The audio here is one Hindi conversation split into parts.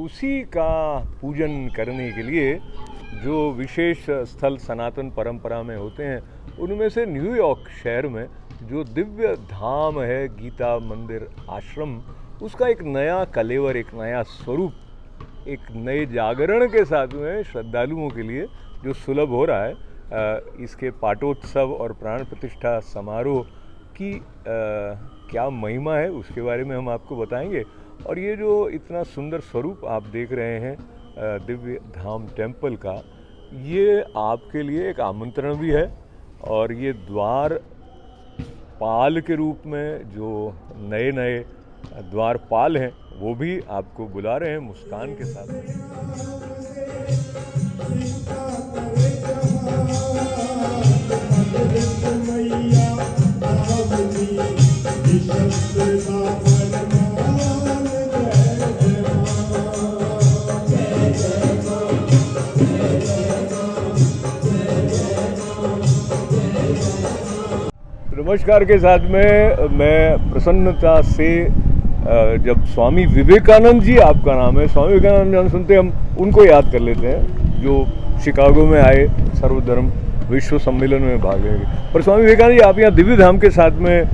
उसी का पूजन करने के लिए जो विशेष स्थल सनातन परंपरा में होते हैं, उनमें से न्यूयॉर्क शहर में जो दिव्य धाम है गीता मंदिर आश्रम, उसका एक नया कलेवर, एक नया स्वरूप, एक नए जागरण के साथ में श्रद्धालुओं के लिए जो सुलभ हो रहा है। इसके पाटोत्सव और प्राण प्रतिष्ठा समारोह की क्या महिमा है, उसके बारे में हम आपको बताएंगे। और ये जो इतना सुंदर स्वरूप आप देख रहे हैं दिव्य धाम टेम्पल का, ये आपके लिए एक आमंत्रण भी है। और ये द्वारपाल के रूप में जो नए नए द्वारपाल हैं, वो भी आपको बुला रहे हैं मुस्कान के साथ। नमस्कार के साथ में मैं प्रसन्नता से जब स्वामी विवेकानंद जी, आपका नाम है, स्वामी विवेकानंद नाम सुनते हम उनको याद कर लेते हैं, जो शिकागो में आए, सर्वधर्म विश्व सम्मेलन में भाग लेंगे। पर स्वामी विवेकानंद जी, आप यहाँ दिव्य धाम के साथ में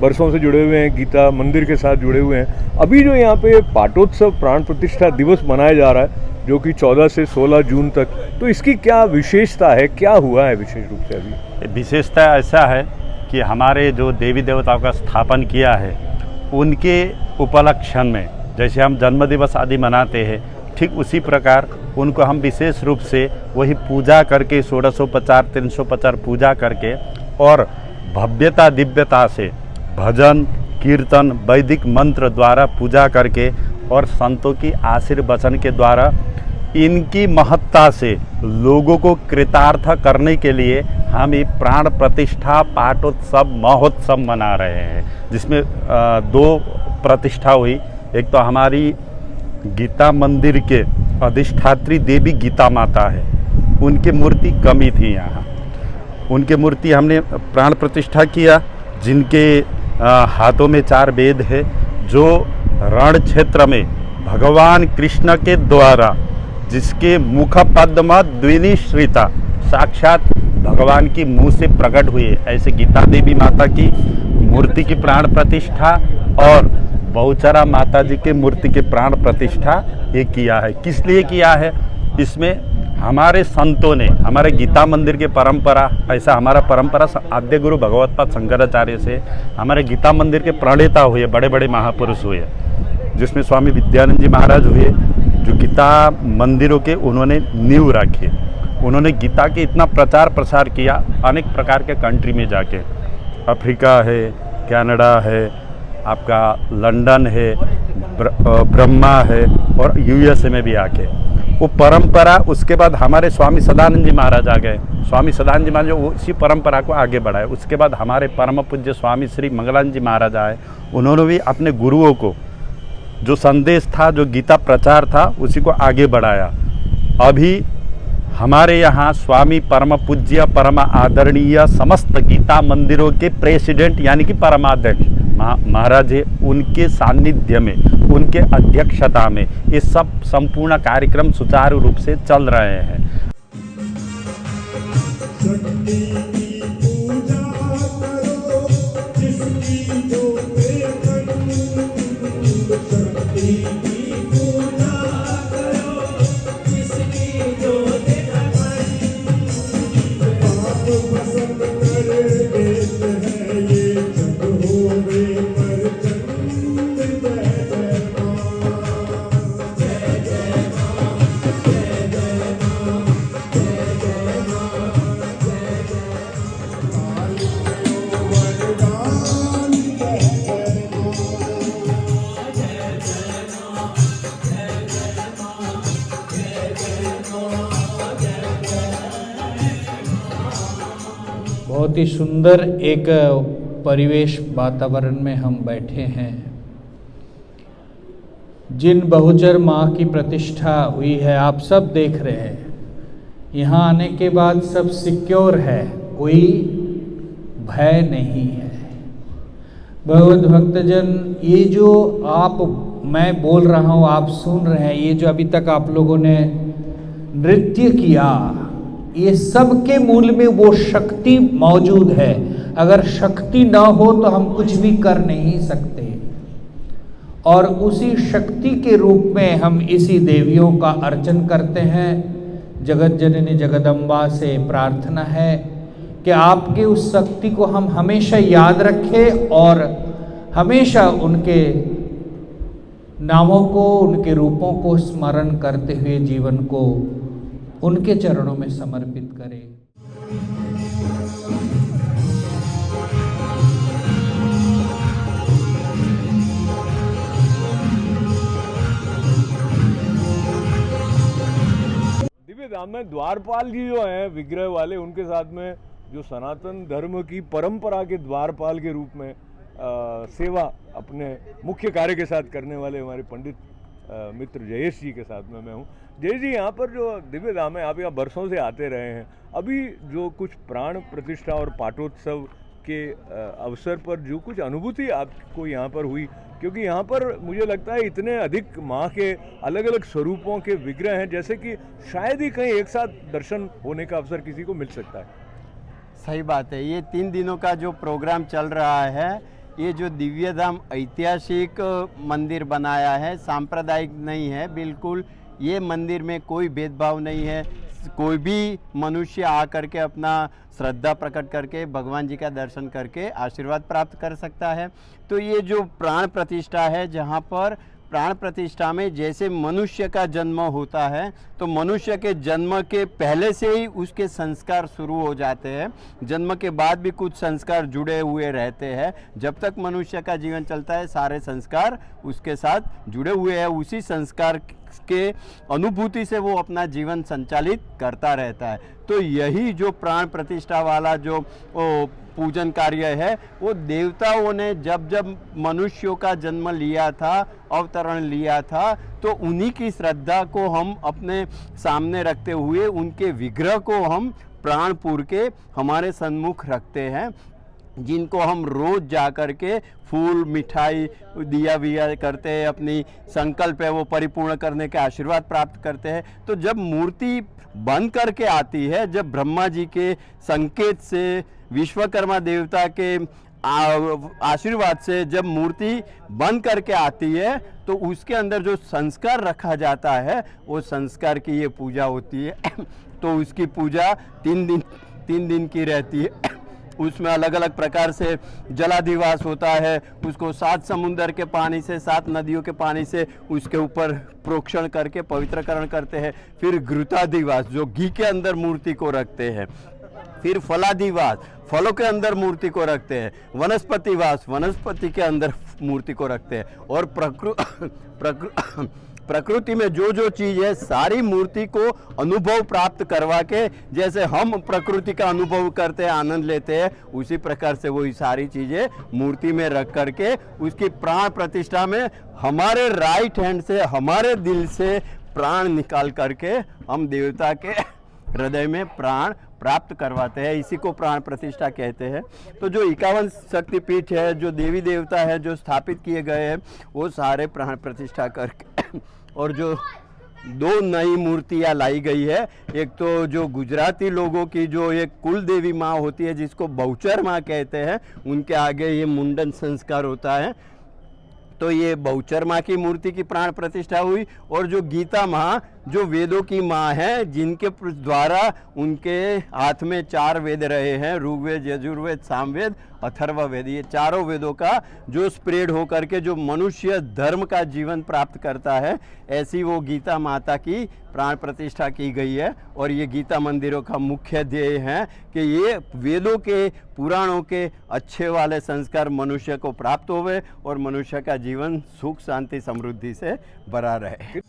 बरसों से जुड़े हुए हैं, गीता मंदिर के साथ जुड़े हुए हैं। अभी जो यहाँ पे पाटोत्सव प्राण प्रतिष्ठा दिवस मनाया जा रहा है, जो कि 14 से 16 जून तक, तो इसकी क्या विशेषता है, क्या हुआ है विशेष रूप से? अभी विशेषता ऐसा है कि हमारे जो देवी देवताओं का स्थापन किया है, उनके उपलक्ष्य में जैसे हम जन्मदिवस आदि मनाते हैं, ठीक उसी प्रकार उनको हम विशेष रूप से वही पूजा करके, षोडशोपचार 350 पूजा करके और भव्यता दिव्यता से भजन कीर्तन वैदिक मंत्र द्वारा पूजा करके और संतों की आशीर्वचन के द्वारा इनकी महत्ता से लोगों को कृतार्थ करने के लिए हम ये प्राण प्रतिष्ठा पाटोत्सव महोत्सव मना रहे हैं, जिसमें 2 प्रतिष्ठा हुई। एक तो हमारी गीता मंदिर के अधिष्ठात्री देवी गीता माता है, उनकी मूर्ति कमी थी यहाँ, उनकी मूर्ति हमने प्राण प्रतिष्ठा किया, जिनके हाथों में 4 वेद है, जो रण क्षेत्र में भगवान कृष्ण के द्वारा, जिसके मुख पद्म द्विनिश्रिता साक्षात भगवान की मुंह से प्रकट हुई है, ऐसे गीता देवी माता की मूर्ति की प्राण प्रतिष्ठा और बहुचरा माता जी के मूर्ति के प्राण प्रतिष्ठा ये किया है। किस लिए किया है? इसमें हमारे संतों ने, हमारे गीता मंदिर के परंपरा, ऐसा हमारा परंपरा आद्य गुरु भगवत्पाद शंकराचार्य से हमारे गीता मंदिर के प्रणेता हुए, बड़े बड़े महापुरुष हुए, जिसमें स्वामी विद्यानंद जी महाराज हुए, जो गीता मंदिरों के उन्होंने नींव रखे। उन्होंने गीता के इतना प्रचार प्रसार किया अनेक प्रकार के कंट्री में जाके, अफ्रीका है, कनाडा है, आपका लंदन है, ब्रह्मा है और यूएसए में भी आके वो परंपरा। उसके बाद हमारे स्वामी सदानंद जी महाराज आ गए, स्वामी सदानंद जी महाराज उसी परंपरा को आगे बढ़ाए। उसके बाद हमारे परम पूज्य स्वामी श्री मंगलानंद जी महाराज आए, उन्होंने भी अपने गुरुओं को जो संदेश था, जो गीता प्रचार था, उसी को आगे बढ़ाया। अभी हमारे यहाँ स्वामी परम पूज्य परम आदरणीय समस्त गीता मंदिरों के प्रेसिडेंट यानी कि परमाध्यक्ष महाराज है, उनके सानिध्य में, उनके अध्यक्षता में ये सब संपूर्ण कार्यक्रम सुचारू रूप से चल रहे हैं। बहुत ही सुंदर एक परिवेश वातावरण में हम बैठे हैं। जिन बहुचर माँ की प्रतिष्ठा हुई है, आप सब देख रहे हैं, यहाँ आने के बाद सब सिक्योर है, कोई भय नहीं है। भगवत भक्तजन, ये जो आप मैं बोल रहा हूँ, आप सुन रहे हैं, ये जो अभी तक आप लोगों ने नृत्य किया, ये सब के मूल में वो शक्ति मौजूद है। अगर शक्ति ना हो तो हम कुछ भी कर नहीं सकते। और उसी शक्ति के रूप में हम इसी देवियों का अर्चन करते हैं। जगत जननी जगदम्बा से प्रार्थना है कि आपके उस शक्ति को हम हमेशा याद रखें और हमेशा उनके नामों को, उनके रूपों को स्मरण करते हुए जीवन को उनके चरणों में समर्पित करें। दिव्य धाम में द्वारपाल जी जो हैं विग्रह वाले, उनके साथ में जो सनातन धर्म की परंपरा के द्वारपाल के रूप में सेवा अपने मुख्य कार्य के साथ करने वाले हमारे पंडित मित्र जयेश जी के साथ में मैं हूँ। जयेश जी, यहाँ पर जो दिव्य धाम है, आप यहाँ बरसों से आते रहे हैं, अभी जो कुछ प्राण प्रतिष्ठा और पाठोत्सव के अवसर पर जो कुछ अनुभूति आपको यहाँ पर हुई, क्योंकि यहाँ पर मुझे लगता है इतने अधिक माँ के अलग अलग स्वरूपों के विग्रह हैं, जैसे कि शायद ही कहीं एक साथ दर्शन होने का अवसर किसी को मिल सकता है। सही बात है। ये 3 दिनों का जो प्रोग्राम चल रहा है, ये जो दिव्य धाम ऐतिहासिक मंदिर बनाया है, सांप्रदायिक नहीं है बिल्कुल। ये मंदिर में कोई भेदभाव नहीं है, कोई भी मनुष्य आकर के अपना श्रद्धा प्रकट करके भगवान जी का दर्शन करके आशीर्वाद प्राप्त कर सकता है। तो ये जो प्राण प्रतिष्ठा है, जहाँ पर प्राण प्रतिष्ठा में जैसे मनुष्य का जन्म होता है, तो मनुष्य के जन्म के पहले से ही उसके संस्कार शुरू हो जाते हैं। जन्म के बाद भी कुछ संस्कार जुड़े हुए रहते हैं। जब तक मनुष्य का जीवन चलता है, सारे संस्कार उसके साथ जुड़े हुए हैं। उसी संस्कार के अनुभूति से वो अपना जीवन संचालित करता रहता है। तो यही जो प्राण प्रतिष्ठा वाला जो पूजन कार्य है, वो देवताओं ने जब जब मनुष्यों का जन्म लिया था, अवतरण लिया था, तो उन्हीं की श्रद्धा को हम अपने सामने रखते हुए उनके विग्रह को हम प्राणपुर के हमारे सन्मुख रखते हैं, जिनको हम रोज़ जा कर के फूल मिठाई दिया विया करते हैं, अपनी संकल्प है वो परिपूर्ण करने के आशीर्वाद प्राप्त करते हैं। तो जब मूर्ति बन करके आती है, जब ब्रह्मा जी के संकेत से, विश्वकर्मा देवता के आशीर्वाद से जब मूर्ति बन करके आती है, तो उसके अंदर जो संस्कार रखा जाता है, वो संस्कार की ये पूजा होती है। तो उसकी पूजा 3 दिन की रहती है। उसमें अलग अलग प्रकार से जलाधिवास होता है, उसको 7 समुंदर के पानी से, 7 नदियों के पानी से उसके ऊपर प्रोक्षण करके पवित्रकरण करते हैं। फिर घृताधिवास, जो घी के अंदर मूर्ति को रखते हैं। फिर फलाधिवास, फलों के अंदर मूर्ति को रखते हैं। वनस्पतिवास, वनस्पति के अंदर मूर्ति को रखते हैं। और प्रकृति में जो जो चीज़ है, सारी मूर्ति को अनुभव प्राप्त करवा के, जैसे हम प्रकृति का अनुभव करते हैं, आनंद लेते हैं, उसी प्रकार से वही सारी चीज़ें मूर्ति में रख करके उसकी प्राण प्रतिष्ठा में हमारे राइट हैंड से, हमारे दिल से प्राण निकाल करके हम देवता के हृदय में प्राण प्राप्त करवाते हैं। इसी को प्राण प्रतिष्ठा कहते हैं। तो जो 51 शक्तिपीठ है, जो देवी देवता है, जो स्थापित किए गए हैं, वो सारे प्राण प्रतिष्ठा करके और जो 2 नई मूर्तियाँ लाई गई है, एक तो जो गुजराती लोगों की जो एक कुल देवी माँ होती है, जिसको बहुचर माँ कहते हैं, उनके आगे ये मुंडन संस्कार होता है। तो ये बहुचर माँ की मूर्ति की प्राण प्रतिष्ठा हुई। और जो गीता माँ, जो वेदों की माँ है, जिनके द्वारा उनके हाथ में 4 वेद रहे हैं, ऋग्वेद, यजुर्वेद, सामवेद, अथर्ववेद, ये चारों वेदों का जो स्प्रेड होकर के जो मनुष्य धर्म का जीवन प्राप्त करता है, ऐसी वो गीता माता की प्राण प्रतिष्ठा की गई है। और ये गीता मंदिरों का मुख्य ध्येय है कि ये वेदों के, पुराणों के अच्छे वाले संस्कार मनुष्य को प्राप्त होवे और मनुष्य का जीवन सुख शांति समृद्धि से भरा रहे।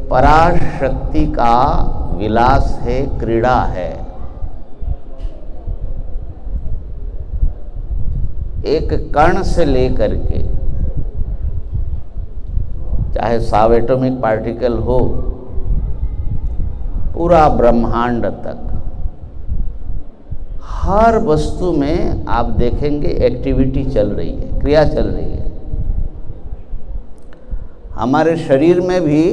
पराशक्ति का विलास है, क्रीड़ा है। एक कण से लेकर के चाहे सब एटॉमिक पार्टिकल हो, पूरा ब्रह्मांड तक हर वस्तु में आप देखेंगे एक्टिविटी चल रही है, क्रिया चल रही है। हमारे शरीर में भी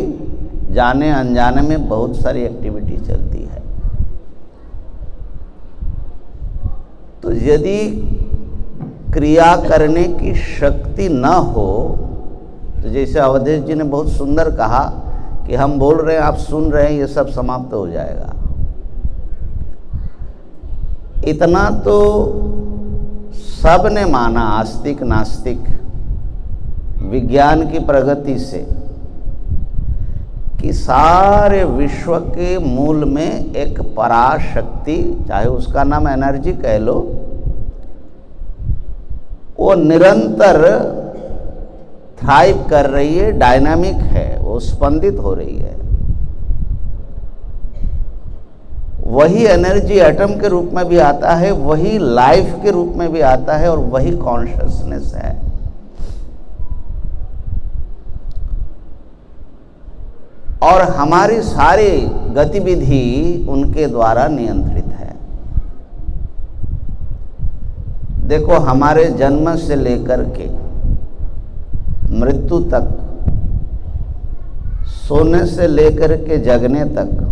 जाने अनजाने में बहुत सारी एक्टिविटी चलती है। तो यदि क्रिया करने की शक्ति न हो, तो जैसे अवधेश जी ने बहुत सुंदर कहा कि हम बोल रहे हैं, आप सुन रहे हैं, ये सब समाप्त हो जाएगा। इतना तो सब ने माना, आस्तिक नास्तिक, विज्ञान की प्रगति से, कि सारे विश्व के मूल में एक पराशक्ति, चाहे उसका नाम एनर्जी कह लो, वो निरंतर थ्राइव कर रही है, डायनामिक है, वो स्पंदित हो रही है। वही एनर्जी एटम के रूप में भी आता है, वही लाइफ के रूप में भी आता है, और वही कॉन्शियसनेस है। और हमारी सारी गतिविधि उनके द्वारा नियंत्रित है। देखो, हमारे जन्म से लेकर के मृत्यु तक, सोने से लेकर के जगने तक,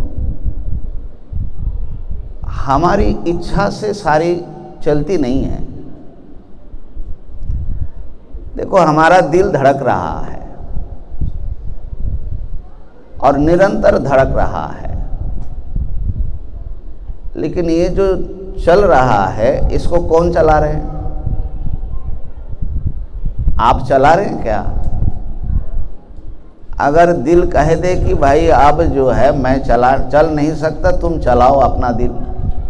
हमारी इच्छा से सारी चलती नहीं है। देखो, हमारा दिल धड़क रहा है और निरंतर धड़क रहा है, लेकिन ये जो चल रहा है, इसको कौन चला रहे हैं? आप चला रहे हैं क्या? अगर दिल कह दे कि भाई अब जो है मैं चल नहीं सकता, तुम चलाओ अपना दिल,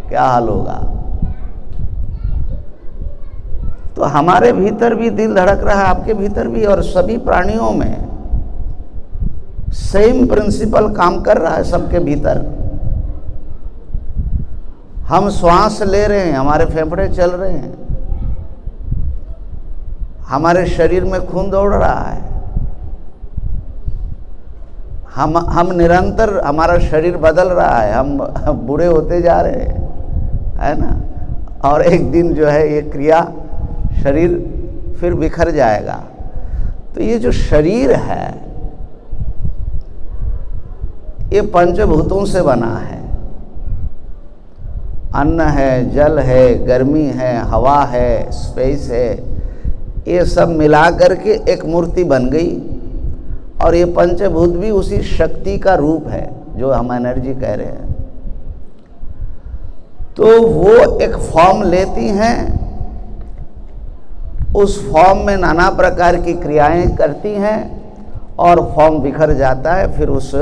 क्या हाल होगा? तो हमारे भीतर भी दिल धड़क रहा है, आपके भीतर भी, और सभी प्राणियों में सेम प्रिंसिपल काम कर रहा है सबके भीतर। हम श्वास ले रहे हैं, हमारे फेफड़े चल रहे हैं, हमारे शरीर में खून दौड़ रहा है, हम निरंतर, हमारा शरीर बदल रहा है, हम बूढ़े होते जा रहे हैं, है ना? और एक दिन जो है ये क्रिया, शरीर फिर बिखर जाएगा। तो ये जो शरीर है, ये पंचभूतों से बना है। अन्न है, जल है, गर्मी है, हवा है, स्पेस है, ये सब मिला करके एक मूर्ति बन गई। और ये पंचभूत भी उसी शक्ति का रूप है जो हम एनर्जी कह रहे हैं। तो वो एक फॉर्म लेती हैं, उस फॉर्म में नाना प्रकार की क्रियाएं करती हैं, और फॉर्म बिखर जाता है, फिर उस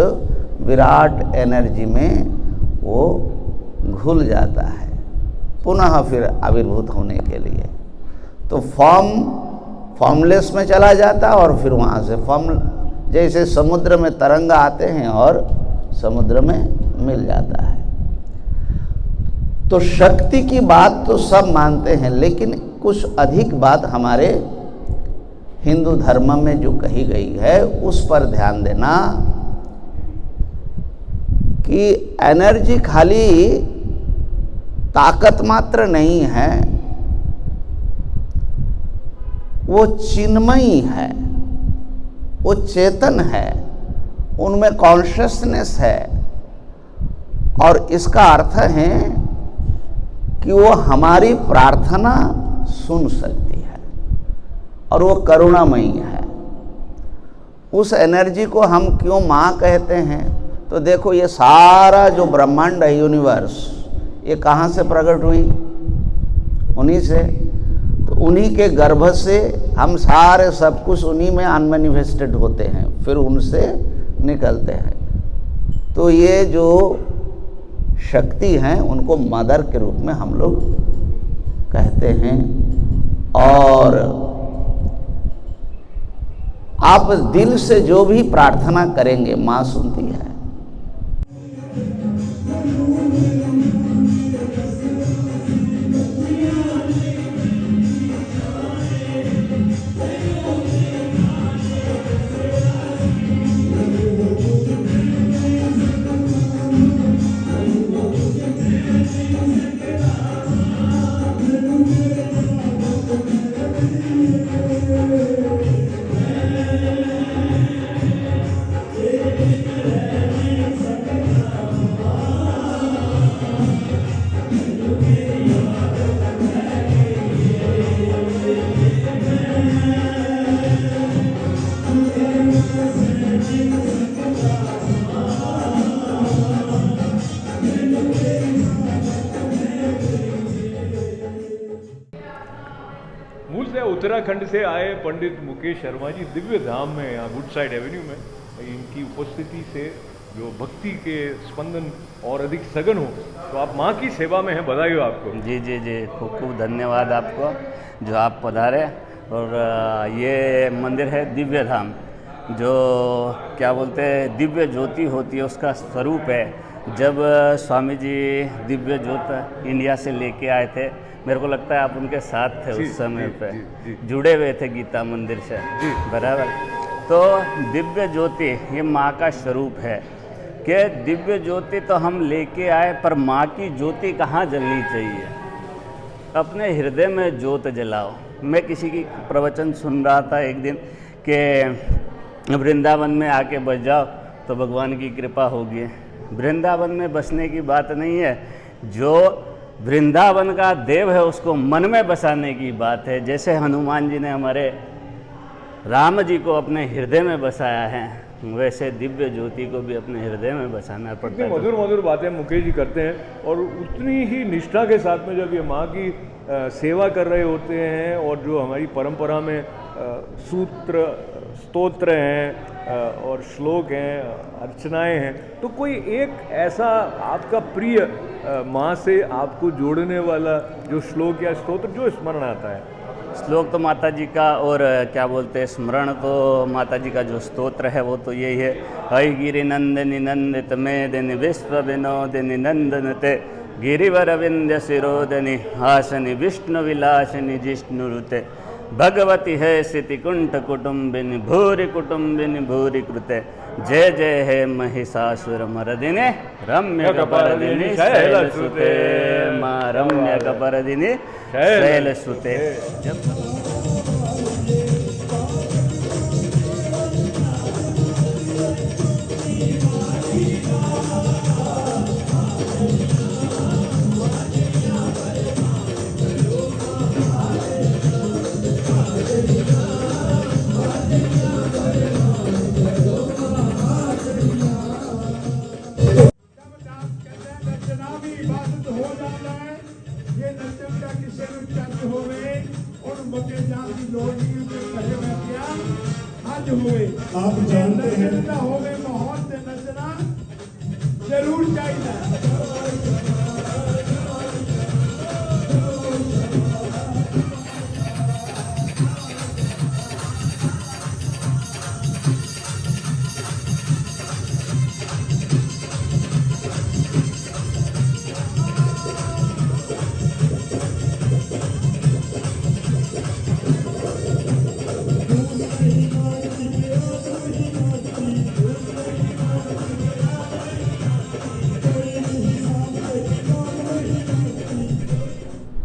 विराट एनर्जी में वो घुल जाता है, पुनः फिर आविर्भूत होने के लिए। तो फॉर्मलेस में चला जाता है, और फिर वहाँ से फॉर्म, जैसे समुद्र में तरंग आते हैं और समुद्र में मिल जाता है। तो शक्ति की बात तो सब मानते हैं, लेकिन कुछ अधिक बात हमारे हिंदू धर्म में जो कही गई है उस पर ध्यान देना, कि एनर्जी खाली ताकत मात्र नहीं है, वो चिन्मयी है, वो चेतन है, उनमें कॉन्शियसनेस है। और इसका अर्थ है कि वो हमारी प्रार्थना सुन सकती है, और वो करुणामयी है। उस एनर्जी को हम क्यों माँ कहते हैं? तो देखो, ये सारा जो ब्रह्मांड है, यूनिवर्स, ये कहाँ से प्रकट हुई? उन्हीं से। तो उन्हीं के गर्भ से हम सारे सब कुछ उन्हीं में अनमैनिफेस्टेड होते हैं, फिर उनसे निकलते हैं। तो ये जो शक्ति हैं, उनको मदर के रूप में हम लोग कहते हैं। और आप दिल से जो भी प्रार्थना करेंगे माँ सुनती है। मूल से उत्तराखंड से आए पंडित मुकेश शर्मा जी दिव्य धाम में यहाँ वुडसाइड एवेन्यू में इनकी उपस्थिति से जो भक्ति के स्पंदन और अधिक सघन हो, तो आप माँ की सेवा में हैं, बधाई हो आपको। जी जी जी, खूब खूब धन्यवाद आपको जो आप पधारे। और ये मंदिर है दिव्य धाम, जो क्या बोलते हैं दिव्य ज्योति होती है उसका स्वरूप है। जब स्वामी जी दिव्य ज्योत इंडिया से लेके आए थे, मेरे को लगता है आप उनके साथ थे उस समय पे, जुड़े हुए थे गीता मंदिर से, बराबर। तो दिव्य ज्योति ये माँ का स्वरूप है कि दिव्य ज्योति तो हम लेके आए, पर माँ की ज्योति कहाँ जलनी चाहिए? अपने हृदय में ज्योत जलाओ। मैं किसी की प्रवचन सुन रहा था एक दिन कि वृंदावन में आके बस जाओ तो भगवान की कृपा होगी। वृंदावन में बसने की बात नहीं है, जो वृंदावन का देव है उसको मन में बसाने की बात है। जैसे हनुमान जी ने हमारे राम जी को अपने हृदय में बसाया है, वैसे दिव्य ज्योति को भी अपने हृदय में बसाना पड़ता है। मधुर मधुर बातें मुकेश जी करते हैं और उतनी ही निष्ठा के साथ में जब ये माँ की सेवा कर रहे होते हैं और जो हमारी परंपरा में सूत्र स्तोत्र हैं और श्लोक हैं, अर्चनाएं हैं, तो कोई एक ऐसा आपका प्रिय माँ से आपको जोड़ने वाला जो श्लोक या स्तोत्र जो स्मरण आता है? श्लोक तो माता जी का, और क्या बोलते हैं स्मरण तो माता जी का जो स्तोत्र है वो तो यही है, हई गिरि नंदिनी नंदित मेदिनी विश्व विनोदिनी नंदनते गिरिवर विंध्य शिरोदनि हासनि विष्णु विलासिनी जिष्णुरुते भगवती है स्थिति कुंठ कुटुंबिनी भूरि कुटुंबिनी भूरि कृते जय जय है महिषासुर मर्दिनी रम्य कपर्दिनी शैलसुते माँ रम्य कपर्दिनी शैलसुते। आप जानते हैं माहौल से नचना जरूर चाहिए।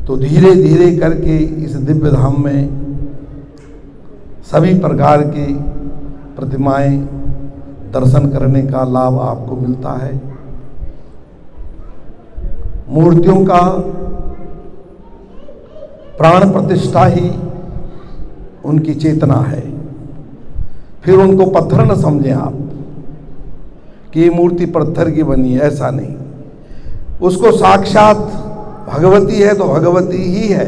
तो धीरे धीरे करके इस दिव्य धाम में सभी प्रकार की प्रतिमाएं दर्शन करने का लाभ आपको मिलता है। मूर्तियों का प्राण प्रतिष्ठा ही उनकी चेतना है। फिर उनको पत्थर न समझें आप कि ये मूर्ति पत्थर की बनी है, ऐसा नहीं। उसको साक्षात भगवती है तो भगवती ही है।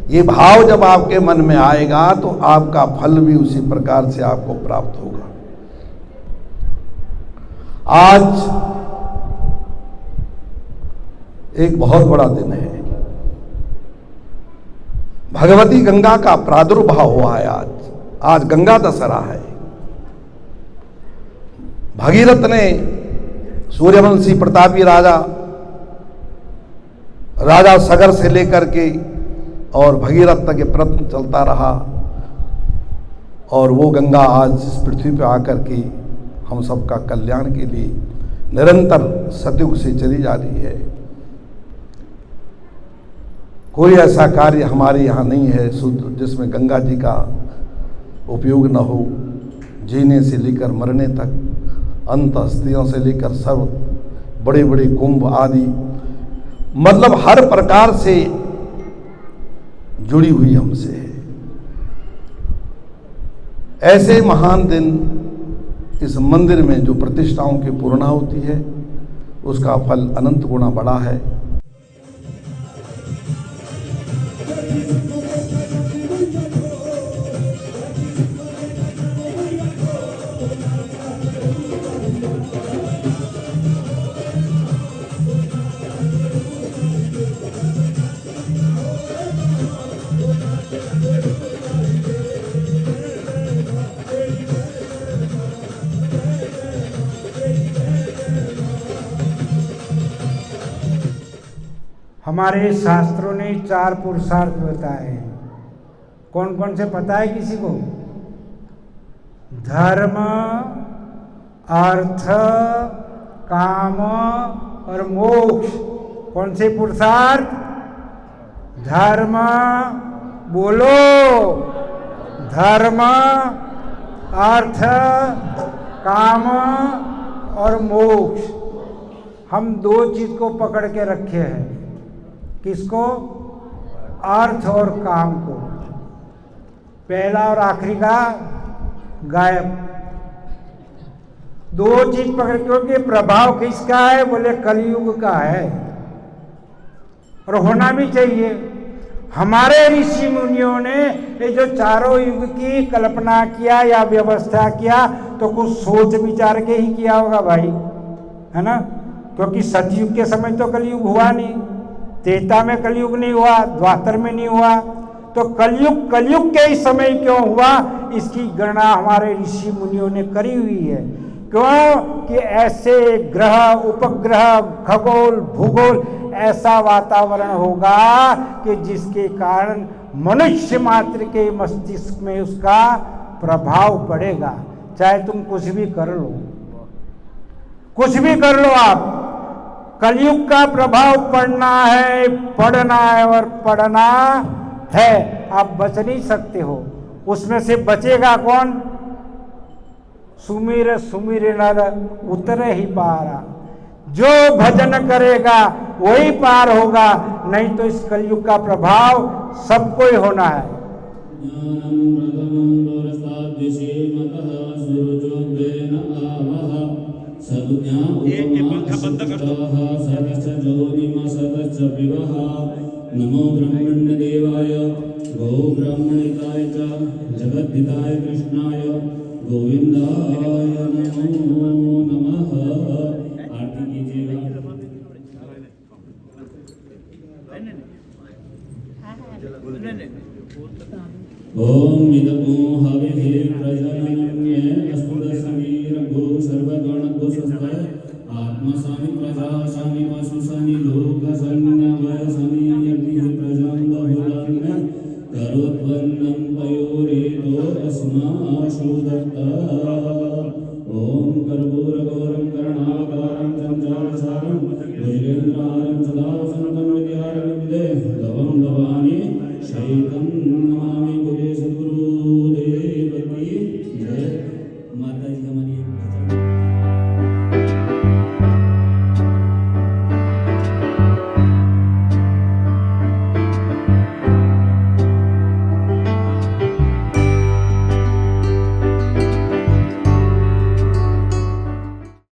ये भाव जब आपके मन में आएगा तो आपका फल भी उसी प्रकार से आपको प्राप्त होगा। आज एक बहुत बड़ा दिन है, भगवती गंगा का प्रादुर्भाव हुआ है आज। आज गंगा दशहरा है। भगीरथ ने सूर्यवंशी प्रतापी राजा सगर से लेकर के और भगीरथ तक ये प्रयत्न चलता रहा और वो गंगा आज इस पृथ्वी पे आकर के हम सबका कल्याण के लिए निरंतर सतयुग से चली जा रही है। कोई ऐसा कार्य हमारे यहाँ नहीं है शुद्ध जिसमें गंगा जी का उपयोग न हो। जीने से लेकर मरने तक, अंत हस्तियों से लेकर सर्व बड़े बड़े कुंभ आदि, मतलब हर प्रकार से जुड़ी हुई हमसे है। ऐसे महान दिन इस मंदिर में जो प्रतिष्ठाओं की पूर्णा होती है उसका फल अनंत गुना बड़ा है। हमारे शास्त्रों ने 4 पुरुषार्थ बताए हैं। कौन कौन से पता है किसी को? धर्म, अर्थ, काम और मोक्ष। कौन से पुरुषार्थ? धर्म, बोलो, धर्म, अर्थ, काम और मोक्ष। हम 2 चीज को पकड़ के रखे हैं। किसको? अर्थ और काम को। पहला और आखिरी का गायब। 2 चीज पकड़, क्योंकि प्रभाव किसका है? बोले कलयुग का है और होना भी चाहिए। हमारे ऋषि मुनियों ने ये जो चारों युग की कल्पना किया या व्यवस्था किया तो कुछ सोच विचार के ही किया होगा भाई, है ना? क्योंकि सतयुग के समय तो कलयुग हुआ नहीं, त्रेता में कलयुग नहीं हुआ, द्वापर में नहीं हुआ, तो कलयुग के ही समय क्यों हुआ इसकी गणना हमारे ऋषि मुनियों ने करी हुई है। क्यों कि ऐसे ग्रह, उपग्रह, खगोल, भूगोल, ऐसा वातावरण होगा कि जिसके कारण मनुष्य मात्र के मस्तिष्क में उसका प्रभाव पड़ेगा। चाहे तुम कुछ भी कर लो, कुछ भी कर लो, आप कलयुग का प्रभाव पड़ना है और पड़ना है। आप बच नहीं सकते हो। उसमें से बचेगा कौन? सुमिर सुमिर नर उतरे ही पारा। जो भजन करेगा वही पार होगा, नहीं तो इस कलयुग का प्रभाव सबको ही होना है। नमो ब्रह्मण्य देवाय गो ब्रह्मणिताय च जगद्धिताय कृष्णाय गोविंदाय नमो नमः। आरती कीजिएगा। ओम इदमो हविः प्रजानन्ये अस्मदसमीर भू सर्वगण भूषस्थ आत्मसानि प्रजासानि वसुसानि लोकसन्नवयसानि यज्ञ प्रजां बहुलान्य करोत्वन्नं पयोरेतो अस्माशु दत्ता। ओम कर्पूरगौरं करुणावतारं चन्द्रावतारं भुजगेन्द्रहारं सदा वसन्तं